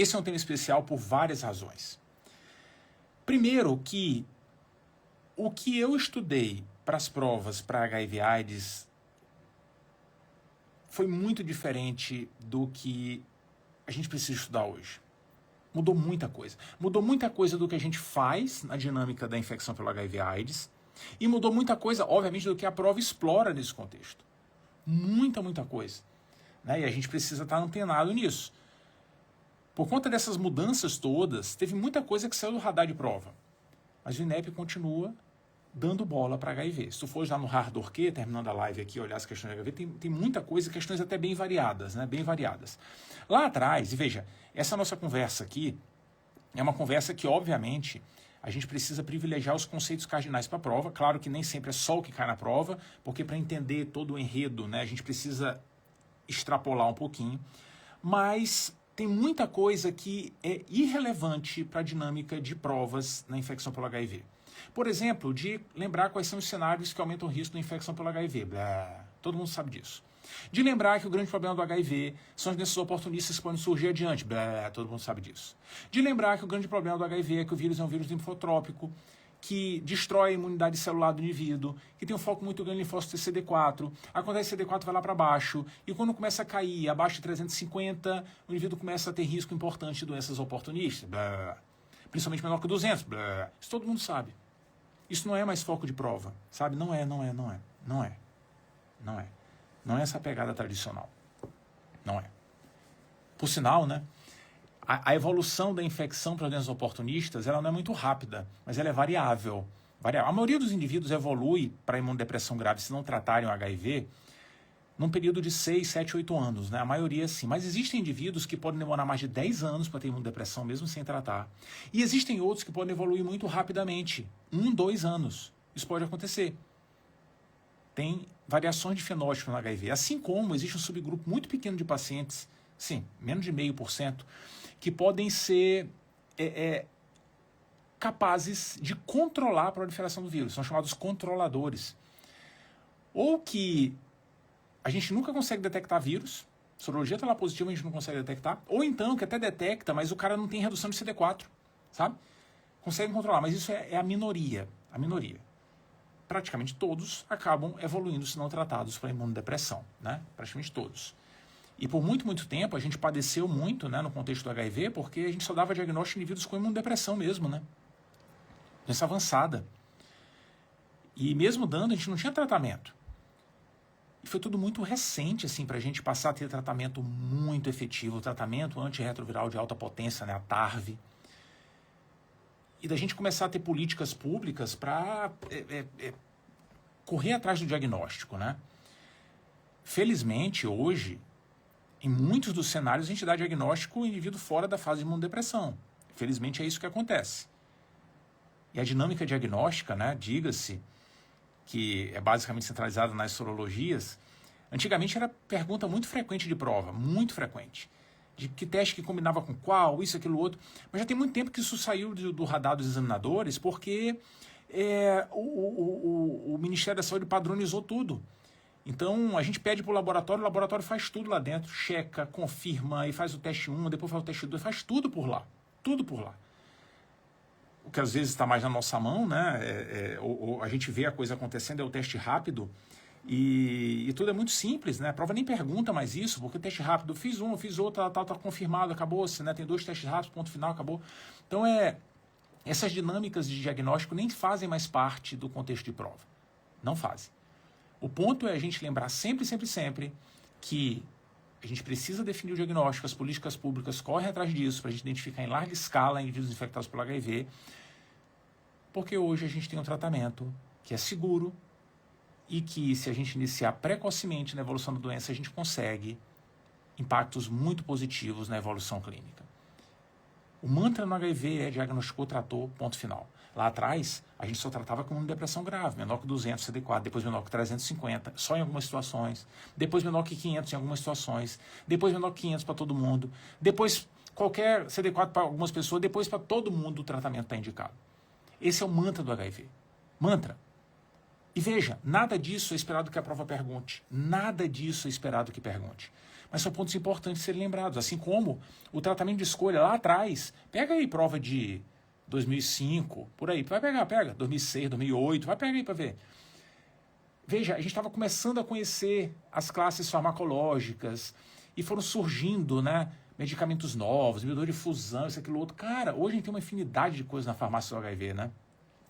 esse é um tema especial por várias razões. Primeiro que o que eu estudei para as provas para HIV/AIDS foi muito diferente do que a gente precisa estudar hoje. Mudou muita coisa. Mudou muita coisa do que a gente faz na dinâmica da infecção pelo HIV/AIDS e mudou muita coisa, obviamente, do que a prova explora nesse contexto. Muita coisa. Né? E a gente precisa estar antenado nisso. Por conta dessas mudanças todas, teve muita coisa que saiu do radar de prova. Mas o INEP continua dando bola para HIV. Se tu for já no Hardorquê, terminando a live aqui, olhar as questões de HIV, tem muita coisa, questões até bem variadas, né? Bem variadas. Lá atrás, e veja, essa nossa conversa aqui é uma conversa que, obviamente, a gente precisa privilegiar os conceitos cardinais para a prova. Claro que nem sempre é só o que cai na prova, porque para entender todo o enredo, né, a gente precisa extrapolar um pouquinho. Mas tem muita coisa que é irrelevante para a dinâmica de provas na infecção pelo HIV. Por exemplo, de lembrar quais são os cenários que aumentam o risco da infecção pelo HIV. Blá, todo mundo sabe disso. De lembrar que o grande problema do HIV são as doenças oportunistas que podem surgir adiante. Blá, todo mundo sabe disso. De lembrar que o grande problema do HIV é que o vírus é um vírus linfotrópico, que destrói a imunidade celular do indivíduo, que tem um foco muito grande em linfócito CD4, acontece CD4 vai lá para baixo, e quando começa a cair abaixo de 350, o indivíduo começa a ter risco importante de doenças oportunistas, blá, principalmente menor que 200, blá. Isso todo mundo sabe. Isso não é mais foco de prova, sabe? Não é. Não é essa pegada tradicional. Não é. Por sinal, né? A evolução da infecção para doenças oportunistas, ela não é muito rápida, mas ela é variável. A maioria dos indivíduos evolui para imunodepressão grave se não tratarem o HIV num período de 6, 7, 8 anos, né? A maioria sim. Mas existem indivíduos que podem demorar mais de 10 anos para ter imunodepressão mesmo sem tratar. E existem outros que podem evoluir muito rapidamente. 1, 2 anos. Isso pode acontecer. Tem variações de fenótipo no HIV. Assim como existe um subgrupo muito pequeno de pacientes, sim, menos de 0,5%, que podem ser capazes de controlar a proliferação do vírus. São chamados controladores. Ou que a gente nunca consegue detectar vírus, sorologia está lá positiva, a gente não consegue detectar, ou então que até detecta, mas o cara não tem redução de CD4, sabe? Consegue controlar, mas isso é a minoria, Praticamente todos acabam evoluindo se não tratados para imunodepressão, né? Praticamente todos. E por muito tempo a gente padeceu muito, né, no contexto do HIV, porque a gente só dava diagnóstico de indivíduos com imunodepressão mesmo, né? Doença avançada. E mesmo dando, a gente não tinha tratamento. E foi tudo muito recente, assim, para a gente passar a ter tratamento muito efetivo, tratamento antirretroviral de alta potência, né, a TARV. E da gente começar a ter políticas públicas para correr atrás do diagnóstico, né? Felizmente, hoje, em muitos dos cenários, a gente dá diagnóstico em indivíduo fora da fase de imunodepressão. Felizmente, é isso que acontece. E a dinâmica diagnóstica, né, diga-se, que é basicamente centralizada nas sorologias, antigamente era pergunta muito frequente de prova, muito frequente. De que teste que combinava com qual, isso, aquilo, outro. Mas já tem muito tempo que isso saiu do radar dos examinadores, porque o Ministério da Saúde padronizou tudo. Então, a gente pede para o laboratório faz tudo lá dentro, checa, confirma, e faz o teste 1, depois faz o teste 2, faz tudo por lá. Tudo por lá. O que às vezes está mais na nossa mão, né? Ou a gente vê a coisa acontecendo, é o teste rápido, e tudo é muito simples, né? A prova nem pergunta mais isso, porque o teste rápido, fiz um, fiz outro, tá confirmado, acabou-se, né? Tem 2 testes rápidos, ponto final, acabou. Então, essas dinâmicas de diagnóstico nem fazem mais parte do contexto de prova. Não fazem. O ponto é a gente lembrar sempre que a gente precisa definir o diagnóstico, as políticas públicas correm atrás disso para a gente identificar em larga escala indivíduos infectados pelo HIV, porque hoje a gente tem um tratamento que é seguro e que, se a gente iniciar precocemente na evolução da doença, a gente consegue impactos muito positivos na evolução clínica. O mantra no HIV é diagnosticou, tratou, ponto final. Lá atrás, a gente só tratava com uma depressão grave, menor que 200 CD4, depois menor que 350, só em algumas situações, depois menor que 500 em algumas situações, depois menor que 500 para todo mundo, depois qualquer CD4 para algumas pessoas, depois para todo mundo o tratamento está indicado. Esse é o mantra do HIV. Mantra. E veja, nada disso é esperado que a prova pergunte. Nada disso é esperado que pergunte. Mas são pontos importantes de serem lembrados, assim como o tratamento de escolha lá atrás. Pega aí prova de 2005, por aí, pega, 2006, 2008, vai pegar aí para ver. Veja, a gente estava começando a conhecer as classes farmacológicas e foram surgindo, né, medicamentos novos, inibidor de fusão, isso, aquilo, outro. Cara, hoje a gente tem uma infinidade de coisas na farmácia do HIV, né?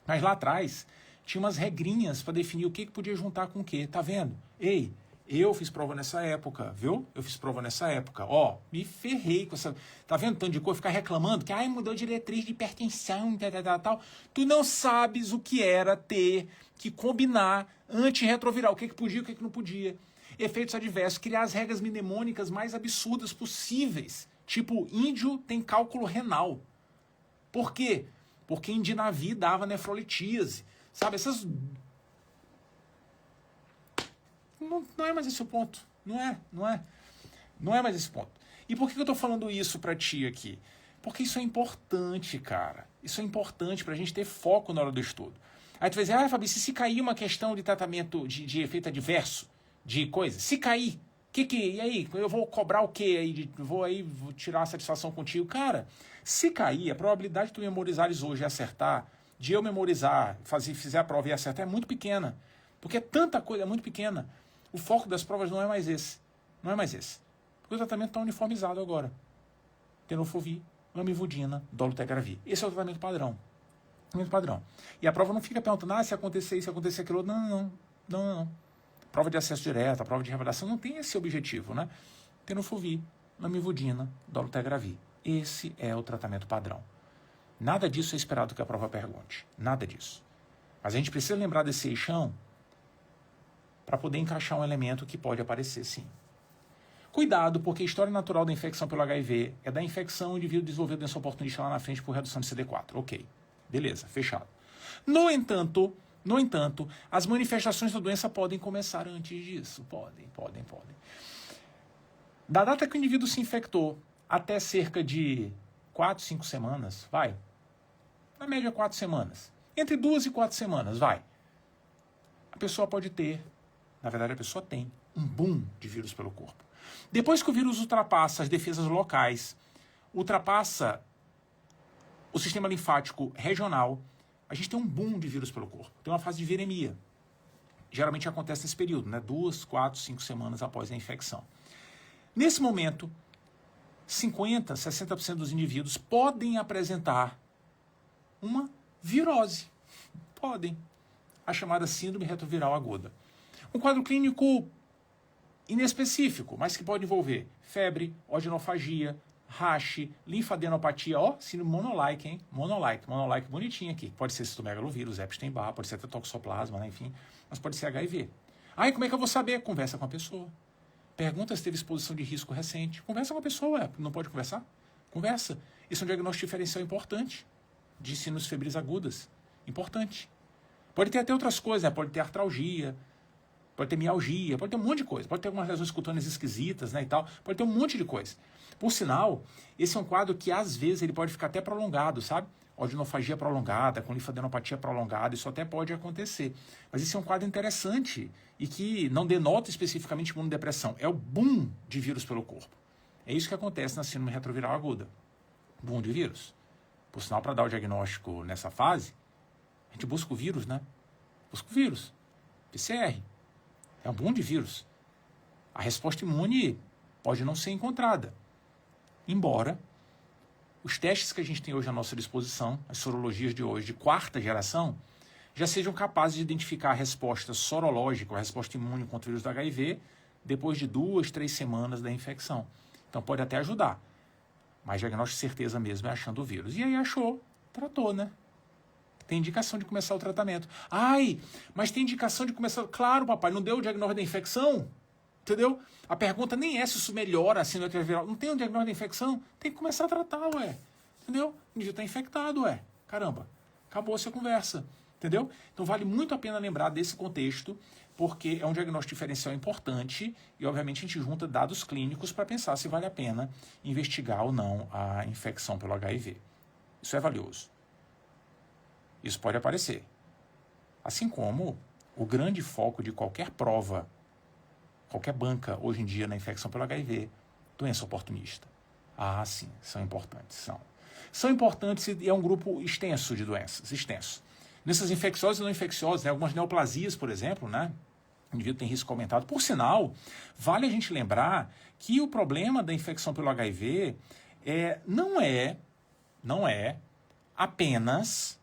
Mas lá atrás tinha umas regrinhas para definir o que podia juntar com o que, tá vendo? Ei, eu fiz prova nessa época, viu? Eu fiz prova nessa época. Ó, me ferrei com essa... Tá vendo tanto de coisa? Ficar reclamando que, mudou diretriz de hipertensão, tal. Tu não sabes o que era ter que combinar antirretroviral. O que podia, o que não podia. Efeitos adversos. Criar as regras mnemônicas mais absurdas possíveis. Tipo, índio tem cálculo renal. Por quê? Porque Indinavir dava nefrolitíase. Sabe, essas... Não é mais esse o ponto. Não é mais esse ponto. E por que eu estou falando isso para ti aqui? Porque isso é importante, cara. Isso é importante para a gente ter foco na hora do estudo. Aí tu vai dizer, Fabi, se cair uma questão de tratamento de efeito adverso, de coisa, se cair, e aí? Eu vou cobrar o quê aí? Vou tirar a satisfação contigo? Cara, se cair, a probabilidade de tu memorizares hoje e acertar, de eu memorizar, fizer a prova e acertar, é muito pequena. Porque tanta coisa, é muito pequena. O foco das provas não é mais esse. Não é mais esse. Porque o tratamento está uniformizado agora. Tenofovir, lamivudina, dolutegravir. Esse é o tratamento padrão. Tratamento padrão. E a prova não fica perguntando, se acontecer isso, se acontecer aquilo. Não. Prova de acesso direto, a prova de revelação não tem esse objetivo, né? Tenofovir, lamivudina, dolutegravir. Esse é o tratamento padrão. Nada disso é esperado que a prova pergunte. Nada disso. Mas a gente precisa lembrar desse eixão para poder encaixar um elemento que pode aparecer, sim. Cuidado, porque a história natural da infecção pelo HIV é da infecção, o indivíduo desenvolveu doença oportunista lá na frente por redução de CD4. Ok, beleza, fechado. No entanto, as manifestações da doença podem começar antes disso. Podem. Da data que o indivíduo se infectou até cerca de 4, 5 semanas, vai. Na média, 4 semanas. Entre 2 e 4 semanas, vai. A pessoa pode ter, na verdade a pessoa tem, um boom de vírus pelo corpo. Depois que o vírus ultrapassa as defesas locais, ultrapassa o sistema linfático regional, a gente tem um boom de vírus pelo corpo. Tem uma fase de viremia. Geralmente acontece nesse período, né? 2, 4, 5 semanas após a infecção. Nesse momento, 50%, 60% dos indivíduos podem apresentar uma virose. Podem. A chamada síndrome retroviral aguda. Um quadro clínico inespecífico, mas que pode envolver febre, odinofagia, rache, linfadenopatia, síndrome monolike, hein? Monolike bonitinho aqui. Pode ser citomegalovírus, Epstein-Barr, pode ser até toxoplasma, né? Enfim, mas pode ser HIV. Aí, como é que eu vou saber? Conversa com a pessoa. Pergunta se teve exposição de risco recente. Conversa com a pessoa, não pode conversar? Conversa. Isso é um diagnóstico diferencial importante de síndromes febris agudas. Importante. Pode ter até outras coisas, né? Pode ter artralgia, pode ter mialgia, pode ter um monte de coisa, pode ter algumas lesões cutâneas esquisitas, né, e tal, pode ter um monte de coisa. Por sinal, esse é um quadro que às vezes ele pode ficar até prolongado, sabe? Odinofagia prolongada, com linfadenopatia prolongada, isso até pode acontecer. Mas esse é um quadro interessante e que não denota especificamente imunodepressão, é o boom de vírus pelo corpo. É isso que acontece na síndrome retroviral aguda. Boom de vírus. Por sinal, para dar o diagnóstico nessa fase, a gente busca o vírus, né? Busca o vírus. PCR. É um boom de vírus. A resposta imune pode não ser encontrada. Embora os testes que a gente tem hoje à nossa disposição, as sorologias de hoje de 4ª geração, já sejam capazes de identificar a resposta sorológica, a resposta imune contra o vírus do HIV, depois de 2, 3 semanas da infecção. Então pode até ajudar. Mas diagnóstico de certeza mesmo é achando o vírus. E aí achou, tratou, né? Tem indicação de começar o tratamento. Mas tem indicação de começar... Claro, papai, não deu o diagnóstico da infecção? Entendeu? A pergunta nem é se isso melhora a síndrome retroviral. Não tem um diagnóstico da infecção? Tem que começar a tratar, ué. Entendeu? O indivíduo está infectado, ué. Caramba, acabou-se a conversa. Entendeu? Então vale muito a pena lembrar desse contexto, porque é um diagnóstico diferencial importante e, obviamente, a gente junta dados clínicos para pensar se vale a pena investigar ou não a infecção pelo HIV. Isso é valioso. Isso pode aparecer. Assim como o grande foco de qualquer prova qualquer banca hoje em dia na infecção pelo HIV, doença oportunista. Ah, sim, são importantes, são importantes e é um grupo extenso de doenças, extenso. Nessas infecciosas e não infecciosas, né, algumas neoplasias, por exemplo, né, o indivíduo tem risco aumentado. Por sinal, vale a gente lembrar que o problema da infecção pelo HIV não é apenas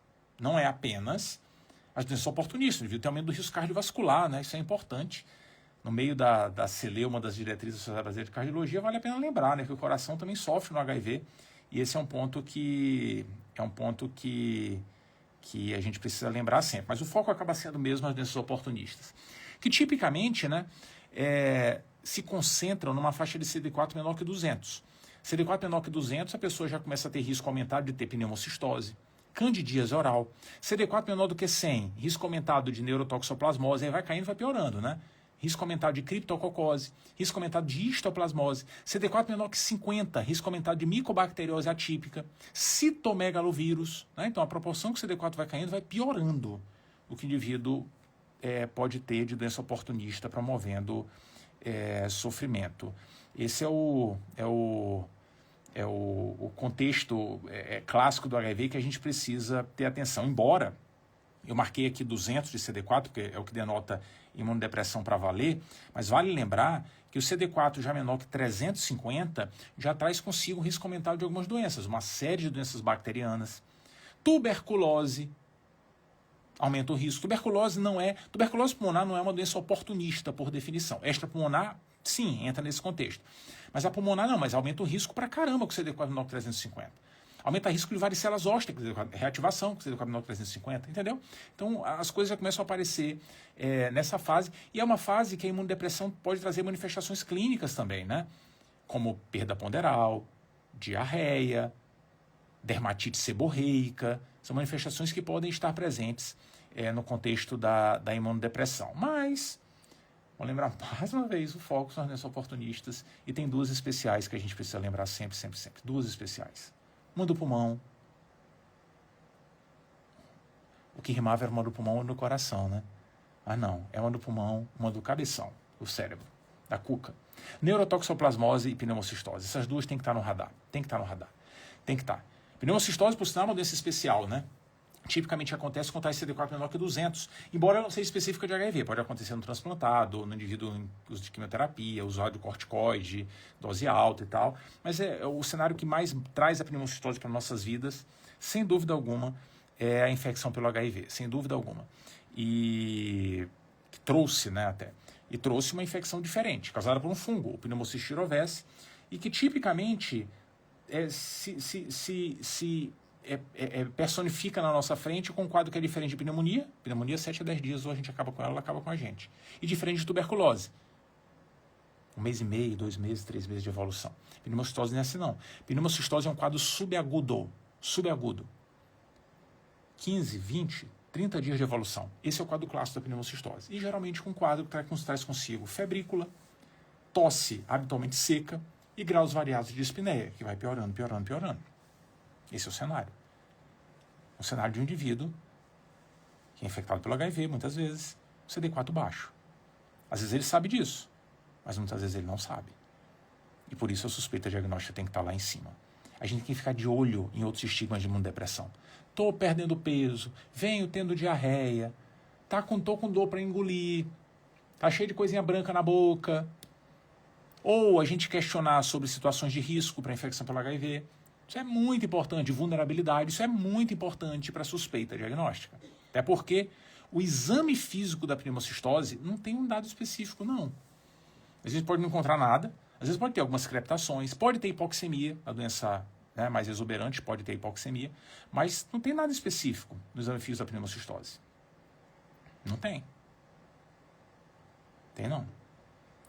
as doenças oportunistas. O indivíduo tem aumento do risco cardiovascular, né, isso é importante. No meio da celeuma das diretrizes da Sociedade Brasileira de Cardiologia, vale a pena lembrar, né, que o coração também sofre no HIV, e esse é um ponto que a gente precisa lembrar sempre. Mas o foco acaba sendo mesmo as doenças oportunistas, que tipicamente, né, se concentram numa faixa de CD4 menor que 200. CD4 menor que 200, a pessoa já começa a ter risco aumentado de ter pneumocistose, candidíase oral. CD4 menor do que 100, risco aumentado de neurotoxoplasmose, aí vai caindo, vai piorando, né? Risco aumentado de criptococose, risco aumentado de histoplasmose, CD4 menor que 50, risco aumentado de micobacteriose atípica, citomegalovírus, né? Então a proporção que o CD4 vai caindo vai piorando o que o indivíduo pode ter de doença oportunista, promovendo sofrimento. Esse é o contexto clássico do HIV que a gente precisa ter atenção, embora eu marquei aqui 200 de CD4, que é o que denota imunodepressão para valer, mas vale lembrar que o CD4 já menor que 350 já traz consigo um risco aumentado de algumas doenças, uma série de doenças bacterianas. Tuberculose aumenta o risco. Tuberculose pulmonar não é uma doença oportunista, por definição. Extrapulmonar, sim, entra nesse contexto. Mas a pulmonar não, mas aumenta o risco para caramba com o CD4 menor que 350. Aumenta o risco de varicelas ósseas, reativação, que CD4 menor que 350, entendeu? Então, as coisas já começam a aparecer nessa fase, e é uma fase que a imunodepressão pode trazer manifestações clínicas também, né? Como perda ponderal, diarreia, dermatite seborreica, são manifestações que podem estar presentes no contexto da imunodepressão. Mas, vou lembrar mais uma vez, o foco são as doenças oportunistas, e tem duas especiais que a gente precisa lembrar sempre, sempre, sempre. Duas especiais. Uma do pulmão. O que rimava era uma do pulmão e uma do coração, né? Ah, não. É uma do pulmão, uma do cabeção, do cérebro, da cuca. Neurotoxoplasmose e pneumocistose. Essas duas têm que estar no radar. Tem que estar no radar. Tem que estar. Pneumocistose, por sinal, é uma doença especial, né? Tipicamente acontece com tais CD4 menor que 200, embora ela não seja específica de HIV. Pode acontecer no transplantado, no indivíduo em uso de quimioterapia, usuário de corticoide, dose alta e tal. Mas é o cenário que mais traz a pneumocistose para nossas vidas, sem dúvida alguma, é a infecção pelo HIV, sem dúvida alguma. E que trouxe, né, até. E trouxe uma infecção diferente, causada por um fungo, o Pneumocystis jirovecii, e que tipicamente personifica na nossa frente com um quadro que é diferente de pneumonia. Pneumonia, 7 a 10 dias, ou a gente acaba com ela acaba com a gente. E diferente de tuberculose. 1 mês e meio, 2 meses, 3 meses de evolução. Pneumocistose não é assim, não. Pneumocistose é um quadro subagudo. 15, 20, 30 dias de evolução. Esse é o quadro clássico da pneumocistose. E geralmente com um quadro que traz consigo febrícula, tosse habitualmente seca e graus variados de dispneia, que vai piorando, piorando, piorando. Esse é o cenário. O cenário de um indivíduo que é infectado pelo HIV, muitas vezes, CD4 baixo. Às vezes ele sabe disso, mas muitas vezes ele não sabe. E por isso a suspeita diagnóstica tem que estar lá em cima. A gente tem que ficar de olho em outros estigmas de imunodepressão. Estou perdendo peso, venho tendo diarreia, tô com dor para engolir, tá cheio de coisinha branca na boca. Ou a gente questionar sobre situações de risco para infecção pelo HIV. Isso é muito importante, vulnerabilidade, isso é muito importante para a suspeita diagnóstica. Até porque o exame físico da pneumocistose não tem um dado específico, não. Às vezes pode não encontrar nada, às vezes pode ter algumas crepitações, pode ter hipoxemia, a doença, né, mais exuberante pode ter hipoxemia, mas não tem nada específico no exame físico da pneumocistose. Não tem. Tem não.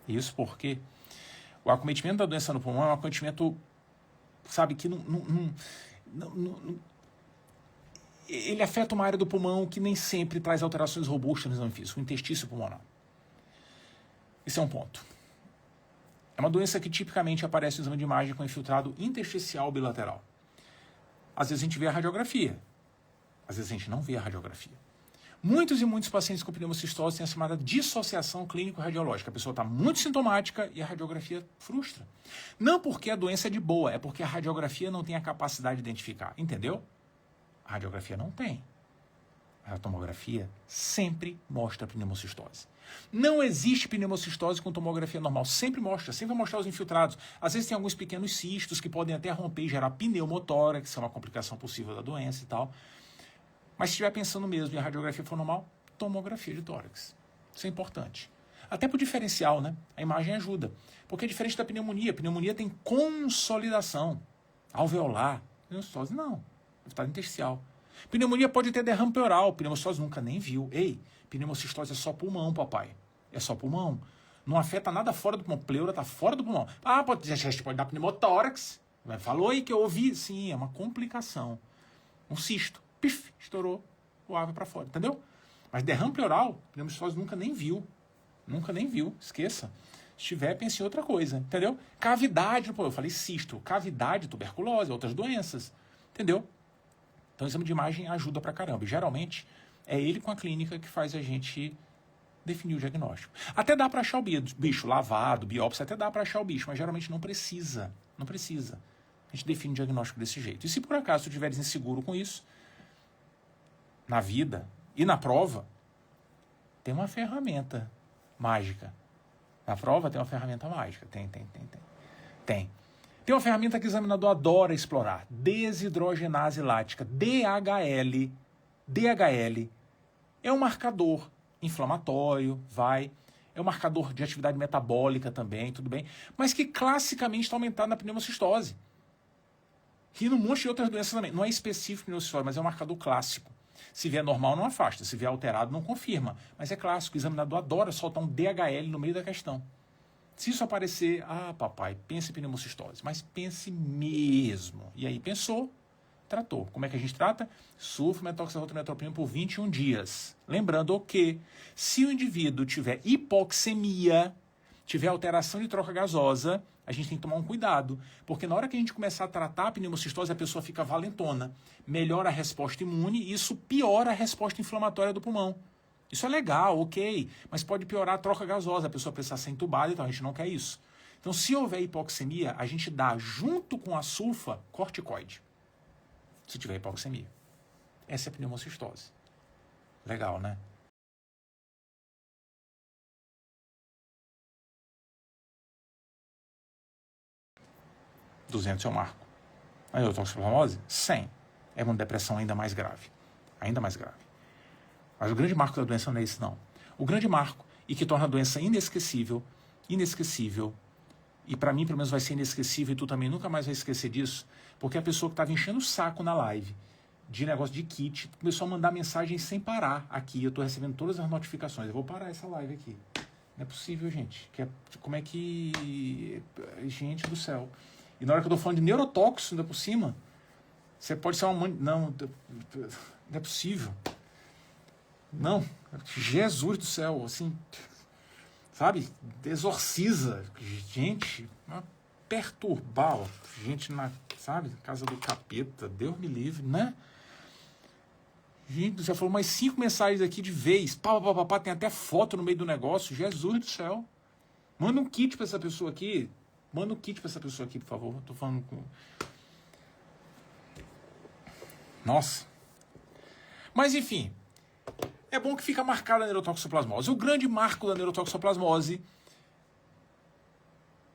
Isso porque o acometimento da doença no pulmão é um acometimento, sabe, que ele afeta uma área do pulmão que nem sempre traz alterações robustas no exame físico, o intestício pulmonar. Esse é um ponto. É uma doença que tipicamente aparece no exame de imagem com infiltrado intersticial bilateral. Às vezes a gente vê a radiografia, às vezes a gente não vê a radiografia. Muitos e muitos pacientes com pneumocistose têm a chamada dissociação clínico-radiológica. A pessoa está muito sintomática e a radiografia frustra. Não porque a doença é de boa, é porque a radiografia não tem a capacidade de identificar. Entendeu? A radiografia não tem. A tomografia sempre mostra pneumocistose. Não existe pneumocistose com tomografia normal. Sempre mostra, sempre vai mostrar os infiltrados. Às vezes tem alguns pequenos cistos que podem até romper e gerar pneumotórax, que é uma complicação possível da doença e tal. Mas se estiver pensando mesmo e a radiografia for normal, tomografia de tórax. Isso é importante. Até para o diferencial, né? A imagem ajuda. Porque é diferente da pneumonia. A pneumonia tem consolidação alveolar. Pneumocistose não. Está intersticial. Pneumonia pode ter derrame pleural. Pneumocistose nunca nem viu. Ei, pneumocistose é só pulmão, papai. É só pulmão. Não afeta nada fora do pulmão. Pleura está fora do pulmão. Ah, pode dar pneumotórax. Falou aí que eu ouvi. Sim, é uma complicação. Um cisto. Pif, estourou o ave para fora. Entendeu? Mas derrame pleural, pneumocistose nunca nem viu. Nunca nem viu. Esqueça. Se tiver, pense em outra coisa. Entendeu? Cavidade. Pô, eu falei cisto. Cavidade, tuberculose, outras doenças. Entendeu? Então, o exame de imagem ajuda pra caramba. E, geralmente, é ele com a clínica que faz a gente definir o diagnóstico. Até dá para achar o bicho lavado, biópsia, até dá para achar o bicho, mas geralmente não precisa. Não precisa. A gente define o diagnóstico desse jeito. E se por acaso tu estiveres inseguro com isso, na vida e na prova, tem uma ferramenta mágica. Na prova tem uma ferramenta mágica. Tem. Tem uma ferramenta que o examinador adora explorar. Desidrogenase lática. DHL. DHL é um marcador inflamatório, é um marcador de atividade metabólica também, tudo bem, mas que classicamente está aumentado na pneumocistose. E num monte de outras doenças também. Não é específico pneumocistose, mas é um marcador clássico. Se vier normal, não afasta. Se vier alterado, não confirma. Mas é clássico. O examinador adora soltar um DHL no meio da questão. Se isso aparecer, papai, pense em pneumocistose. Mas pense mesmo. E aí, pensou, tratou. Como é que a gente trata? Sulfametoxazotrometoprina por 21 dias. Lembrando que, se o indivíduo tiver hipoxemia, tiver alteração de troca gasosa, a gente tem que tomar um cuidado. Porque na hora que a gente começar a tratar a pneumocistose, a pessoa fica valentona. Melhora a resposta imune e isso piora a resposta inflamatória do pulmão. Isso é legal, ok, mas pode piorar a troca gasosa, a pessoa precisar ser entubada, então a gente não quer isso. Então, se houver hipoxemia, a gente dá, junto com a sulfa, corticoide. Se tiver hipoxemia. Essa é a pneumocistose. Legal, né? $200 é o marco. A neurotoxoplasmose? 100. É uma depressão ainda mais grave. Ainda mais grave. Mas o grande marco da doença não é esse, não. O grande marco, e que torna a doença inesquecível, e para mim, pelo menos, vai ser inesquecível, e tu também nunca mais vai esquecer disso, porque a pessoa que estava enchendo o saco na live de negócio de kit começou a mandar mensagem sem parar aqui. Eu estou recebendo todas as notificações. Eu vou parar essa live aqui. Não é possível, gente. Como é que... Gente do céu. E na hora que eu estou falando de neurotóxico, ainda por cima, você pode ser uma... Não é possível. Não, Jesus do céu, assim, sabe, exorciza, gente, perturbar, gente sabe, casa do capeta, Deus me livre, né? Gente, já falou mais 5 mensagens aqui de vez, tem até foto no meio do negócio, Jesus do céu. Manda um kit pra essa pessoa aqui, por favor, tô falando com... Nossa. Mas, enfim... É bom que fica marcada a neurotoxoplasmose. O grande marco da neurotoxoplasmose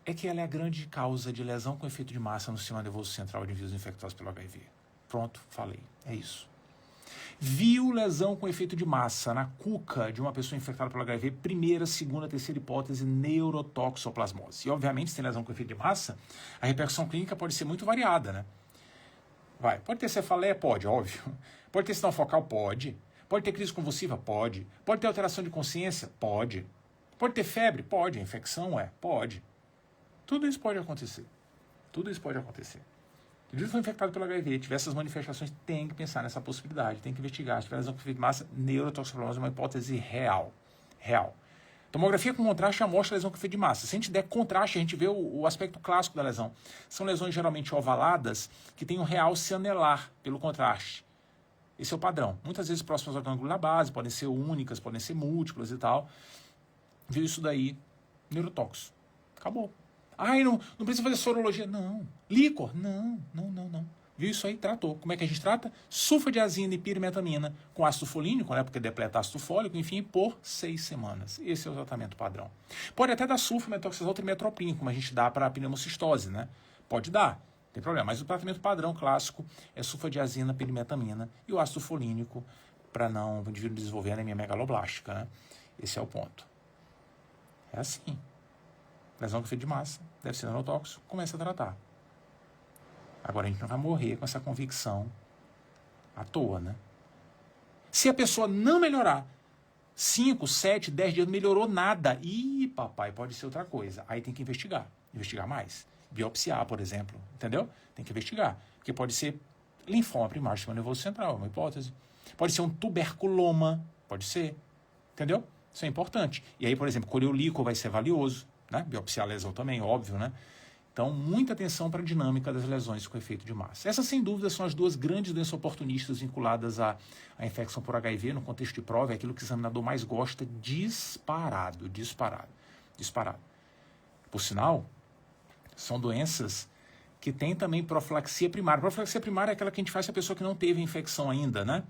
é que ela é a grande causa de lesão com efeito de massa no sistema nervoso central de vírus infectados pelo HIV. Pronto, falei. É isso. Viu lesão com efeito de massa na cuca de uma pessoa infectada pelo HIV, primeira, segunda, terceira hipótese, neurotoxoplasmose. E, obviamente, se tem lesão com efeito de massa, a repercussão clínica pode ser muito variada, né? Pode ter cefaleia? Pode, óbvio. Pode ter sinal focal? Pode. Pode ter crise convulsiva? Pode. Pode ter alteração de consciência? Pode. Pode ter febre? Pode. A infecção? Pode. Tudo isso pode acontecer. Tudo isso pode acontecer. Se o indivíduo foi infectado pelo HIV, tiver essas manifestações, tem que pensar nessa possibilidade, tem que investigar. Se tiver lesão com efeito de massa, neurotoxoplasmose é uma hipótese real. Real. Tomografia com contraste amostra lesão com efeito de massa. Se a gente der contraste, a gente vê o aspecto clássico da lesão. São lesões geralmente ovaladas, que têm um realce anelar pelo contraste. Esse é o padrão. Muitas vezes próximas ao gângulo da base, podem ser únicas, podem ser múltiplas e tal. Viu isso daí, neurotóxico. Acabou. Ai, não precisa fazer sorologia. Não. Líquor? Não. Viu isso aí? Tratou. Como é que a gente trata? Sulfadiazina e pirimetamina com ácido folínico, né? Porque depleta ácido fólico, enfim, por 6 semanas. Esse é o tratamento padrão. Pode até dar sulfametoxazol trimetoprim, como a gente dá para a pneumocistose, né? Pode dar, não tem problema. Mas o tratamento padrão clássico é sulfadiazina, pirimetamina e o ácido folínico para não o indivíduo desenvolver anemia megaloblástica, né? Esse é o ponto. É assim. Lesão com efeito de massa, deve ser neurotóxico, começa a tratar. Agora a gente não vai morrer com essa convicção à toa, né? Se a pessoa não melhorar, 5, 7, 10 dias, não melhorou nada, papai, pode ser outra coisa. Aí tem que investigar mais. Biopsiar, por exemplo, entendeu? Tem que investigar, porque pode ser linfoma primário do sistema nervoso central, é uma hipótese. Pode ser um tuberculoma, pode ser, entendeu? Isso é importante. E aí, por exemplo, colher o líquor vai ser valioso, né? Biopsiar a lesão também, óbvio, né? Então, muita atenção para a dinâmica das lesões com efeito de massa. Essas, sem dúvida, são as duas grandes doenças oportunistas vinculadas à infecção por HIV no contexto de prova. É aquilo que o examinador mais gosta, disparado. Por sinal, são doenças que têm também profilaxia primária. Profilaxia primária é aquela que a gente faz se a pessoa que não teve infecção ainda, né?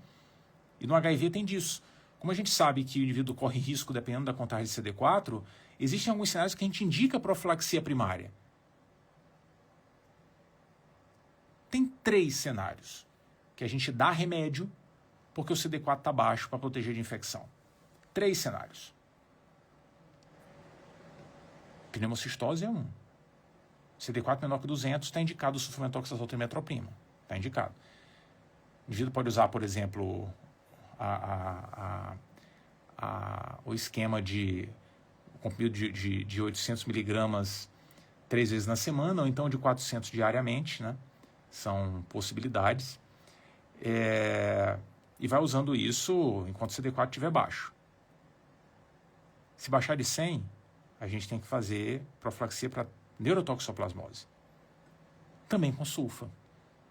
E no HIV tem disso. Como a gente sabe que o indivíduo corre risco dependendo da contagem de CD4, existem alguns cenários que a gente indica profilaxia primária. Tem 3 cenários que a gente dá remédio porque o CD4 está baixo para proteger de infecção. 3 cenários. Pneumocistose é um. CD4 menor que 200 está indicado o sulfametoxazol trimetoprim. Está indicado. O indivíduo pode usar, por exemplo, o esquema de comprimido de 800 miligramas 3 vezes na semana, ou então de 400 diariamente, né? São possibilidades. E vai usando isso enquanto o CD4 estiver baixo. Se baixar de 100, a gente tem que fazer profilaxia para neurotoxoplasmose. Também com sulfa.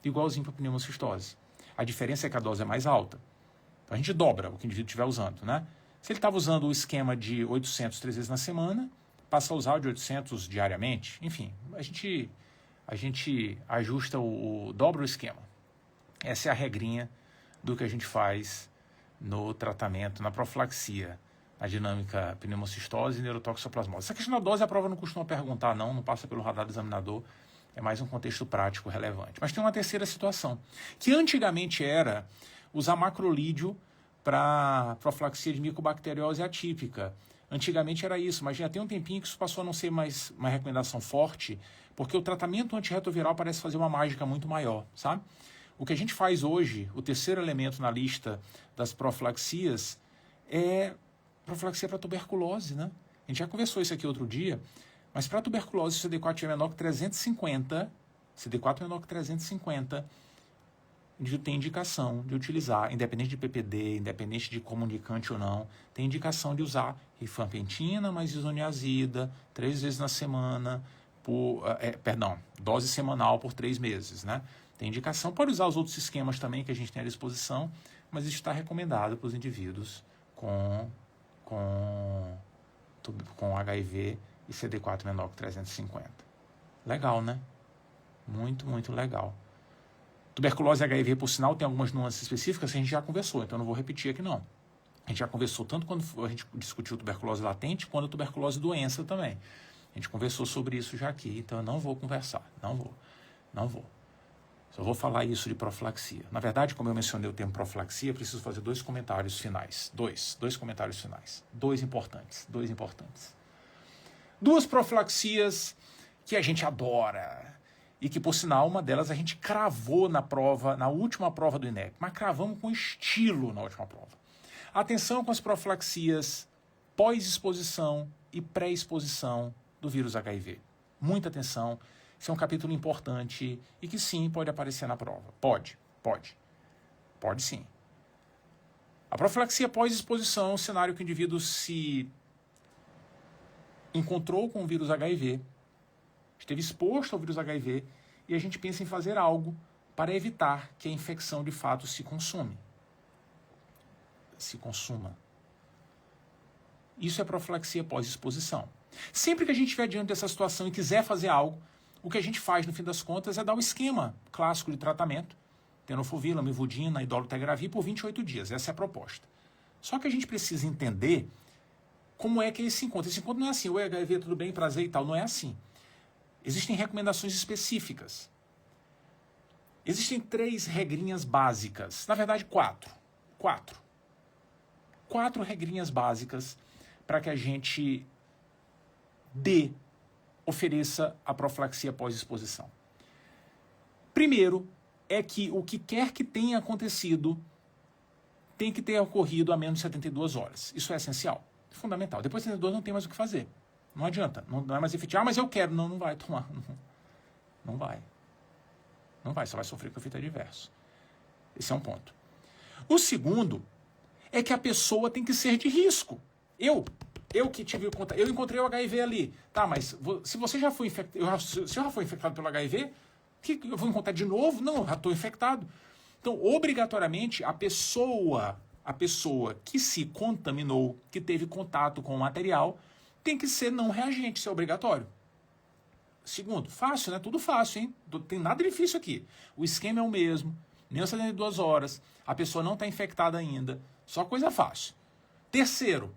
Igualzinho para pneumocistose. A diferença é que a dose é mais alta. Então a gente dobra o que o indivíduo estiver usando, né? Se ele estava usando o esquema de 800 3 vezes na semana, passa a usar o de 800 diariamente. Enfim, a gente ajusta dobra o esquema. Essa é a regrinha do que a gente faz no tratamento, na profilaxia, na dinâmica pneumocistose e neurotoxoplasmose. Essa questão da dose a prova não costuma perguntar, não passa pelo radar do examinador, é mais um contexto prático relevante. Mas tem uma terceira situação, que antigamente era usar macrolídeo para profilaxia de micobacteriose atípica. Antigamente era isso, mas já tem um tempinho que isso passou a não ser mais uma recomendação forte, porque o tratamento antirretroviral parece fazer uma mágica muito maior, sabe? O que a gente faz hoje, o terceiro elemento na lista das profilaxias, é profilaxia para tuberculose, né? A gente já conversou isso aqui outro dia, mas para tuberculose, se o CD4 é menor que 350, o indivíduo tem indicação de utilizar, independente de PPD, independente de comunicante ou não, tem indicação de usar rifampicina mais isoniazida 3 vezes na semana, dose semanal por 3 meses, né? Tem indicação, pode usar os outros esquemas também que a gente tem à disposição, mas isso está recomendado para os indivíduos com HIV e CD4 menor que 350. Legal, né? Muito, muito legal. Tuberculose e HIV, por sinal, tem algumas nuances específicas que a gente já conversou, então eu não vou repetir aqui não. A gente já conversou tanto quando a gente discutiu tuberculose latente, quanto a tuberculose doença também. A gente conversou sobre isso já aqui, então eu não vou conversar, não vou. Só vou falar isso de profilaxia. Na verdade, como eu mencionei o termo profilaxia, preciso fazer 2 comentários finais. Dois comentários finais. 2 importantes. 2 profilaxias que a gente adora. E que, por sinal, uma delas a gente cravou na última prova do INEP. Mas cravamos com estilo na última prova. Atenção com as profilaxias pós-exposição e pré-exposição do vírus HIV. Muita atenção. Esse é um capítulo importante e que sim, pode aparecer na prova. Pode sim. A profilaxia pós-exposição é um cenário que o indivíduo se encontrou com o vírus HIV, esteve exposto ao vírus HIV e a gente pensa em fazer algo para evitar que a infecção de fato se consome. se consuma. Isso é profilaxia pós-exposição. Sempre que a gente estiver diante dessa situação e quiser fazer algo, o que a gente faz, no fim das contas, é dar o esquema clássico de tratamento, tenofovir, lamivudina e dolutegravir por 28 dias. Essa é a proposta. Só que a gente precisa entender como é que é esse encontro. Esse encontro não é assim, oi HIV, tudo bem, prazer e tal. Não é assim. Existem recomendações específicas. Existem 3 regrinhas básicas. Na verdade, 4. 4 regrinhas básicas para que a gente ofereça a profilaxia pós-exposição. Primeiro, é que o que quer que tenha acontecido tem que ter ocorrido a menos de 72 horas. Isso é essencial, fundamental. Depois de 72 não tem mais o que fazer. Não adianta, não é mais efetivo. Ah, mas eu quero. Não vai tomar. Não vai. Não vai, só vai sofrer com efeito adverso. Esse é um ponto. O segundo é que a pessoa tem que ser de risco. Eu que tive contato, eu encontrei o HIV ali. Tá, mas se você já foi infectado, se já foi infectado pelo HIV, que eu vou encontrar de novo? Não, eu já estou infectado. Então, obrigatoriamente, a pessoa que se contaminou, que teve contato com o material, tem que ser não reagente, isso é obrigatório. Segundo, fácil, né? Tudo fácil, hein? Não tem nada difícil aqui. O esquema é o mesmo, nem 72 horas, a pessoa não está infectada ainda, só coisa fácil. Terceiro,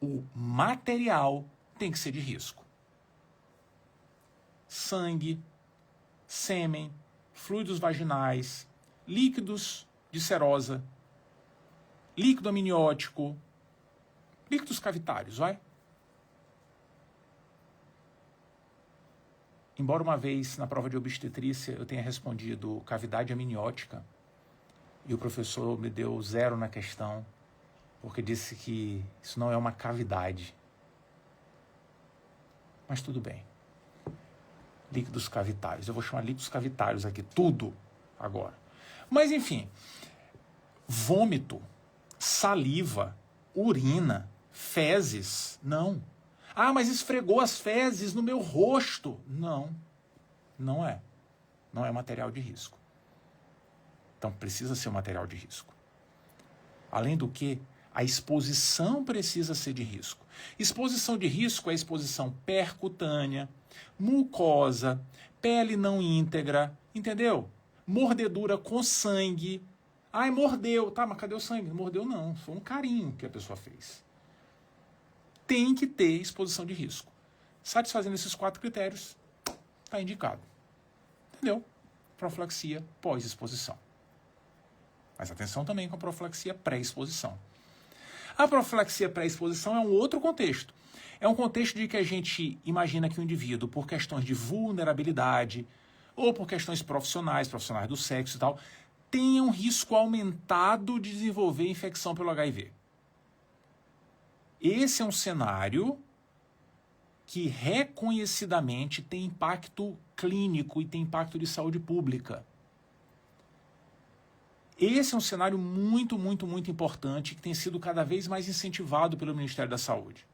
o material tem que ser de risco. Sangue, sêmen, fluidos vaginais, líquidos de serosa, líquido amniótico, líquidos cavitários, vai? Embora uma vez na prova de obstetrícia eu tenha respondido cavidade amniótica e o professor me deu 0 na questão, porque disse que isso não é uma cavidade. Mas tudo bem. Líquidos cavitários. Eu vou chamar líquidos cavitários aqui, tudo agora. Mas enfim, vômito, saliva, urina, fezes, não. Ah, mas esfregou as fezes no meu rosto. Não, não é. Não é material de risco. Então precisa ser um material de risco. Além do que, a exposição precisa ser de risco. Exposição de risco é exposição percutânea, mucosa, pele não íntegra, entendeu? Mordedura com sangue. Ai, mordeu. Tá, mas cadê o sangue? Não mordeu não, foi um carinho que a pessoa fez. Tem que ter exposição de risco. Satisfazendo esses 4 critérios, está indicado. Entendeu? Profilaxia pós-exposição. Mas atenção também com a profilaxia pré-exposição. A profilaxia pré-exposição é um outro contexto. É um contexto de que a gente imagina que o indivíduo, por questões de vulnerabilidade, ou por questões profissionais do sexo e tal, tenha um risco aumentado de desenvolver infecção pelo HIV. Esse é um cenário que reconhecidamente tem impacto clínico e tem impacto de saúde pública. Esse é um cenário muito, muito, muito importante que tem sido cada vez mais incentivado pelo Ministério da Saúde.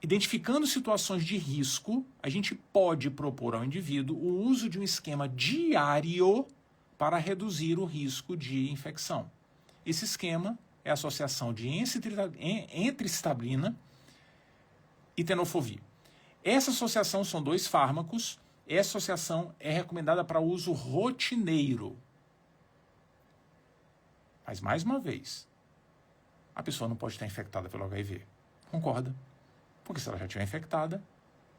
Identificando situações de risco, a gente pode propor ao indivíduo o uso de um esquema diário para reduzir o risco de infecção. Esse esquema é a associação de entricitabina e tenofovir. Essa associação são 2 fármacos. Essa associação é recomendada para uso rotineiro. Mas, mais uma vez, a pessoa não pode estar infectada pelo HIV. Concorda? Porque se ela já estiver infectada,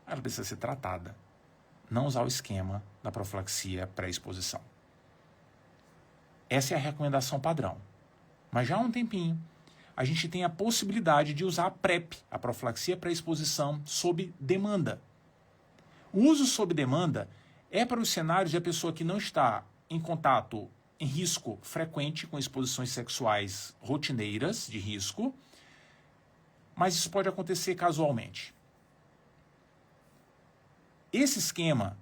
ela precisa ser tratada. Não usar o esquema da profilaxia pré-exposição. Essa é a recomendação padrão. Mas já há um tempinho, a gente tem a possibilidade de usar a PrEP, a profilaxia pré-exposição, sob demanda. O uso sob demanda é para os cenários de a pessoa que não está em contato, em risco frequente com exposições sexuais rotineiras de risco, mas isso pode acontecer casualmente. Esse esquema,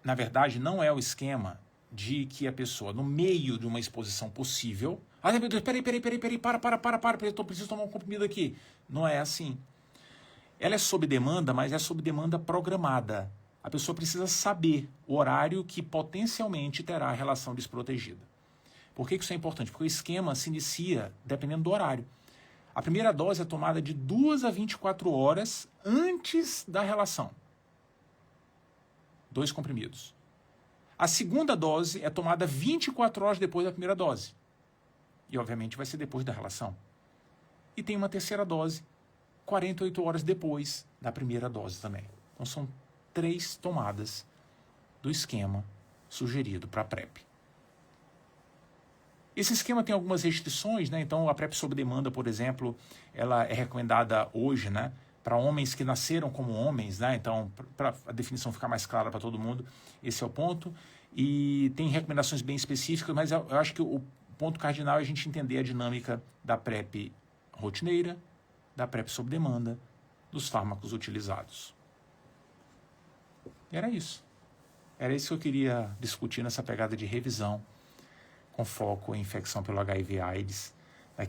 na verdade, não é o esquema de que a pessoa, no meio de uma exposição possível... Ah, meu Deus, peraí, para, eu preciso tomar um comprimido aqui. Não é assim. Ela é sob demanda, mas é sob demanda programada. A pessoa precisa saber o horário que potencialmente terá a relação desprotegida. Por que isso é importante? Porque o esquema se inicia dependendo do horário. A primeira dose é tomada de 2 a 24 horas antes da relação. 2 comprimidos. A segunda dose é tomada 24 horas depois da primeira dose. E, obviamente, vai ser depois da relação. E tem uma terceira dose, 48 horas depois da primeira dose também. Então, são 3 tomadas do esquema sugerido para a PrEP. Esse esquema tem algumas restrições, né? Então, a PrEP sob demanda, por exemplo, ela é recomendada hoje, né, para homens que nasceram como homens, né? Então, para a definição ficar mais clara para todo mundo, esse é o ponto. E tem recomendações bem específicas, mas eu acho que o ponto cardinal é a gente entender a dinâmica da PrEP rotineira, da PrEP sob demanda, dos fármacos utilizados. E era isso. Era isso que eu queria discutir nessa pegada de revisão, com foco em infecção pelo HIV/AIDS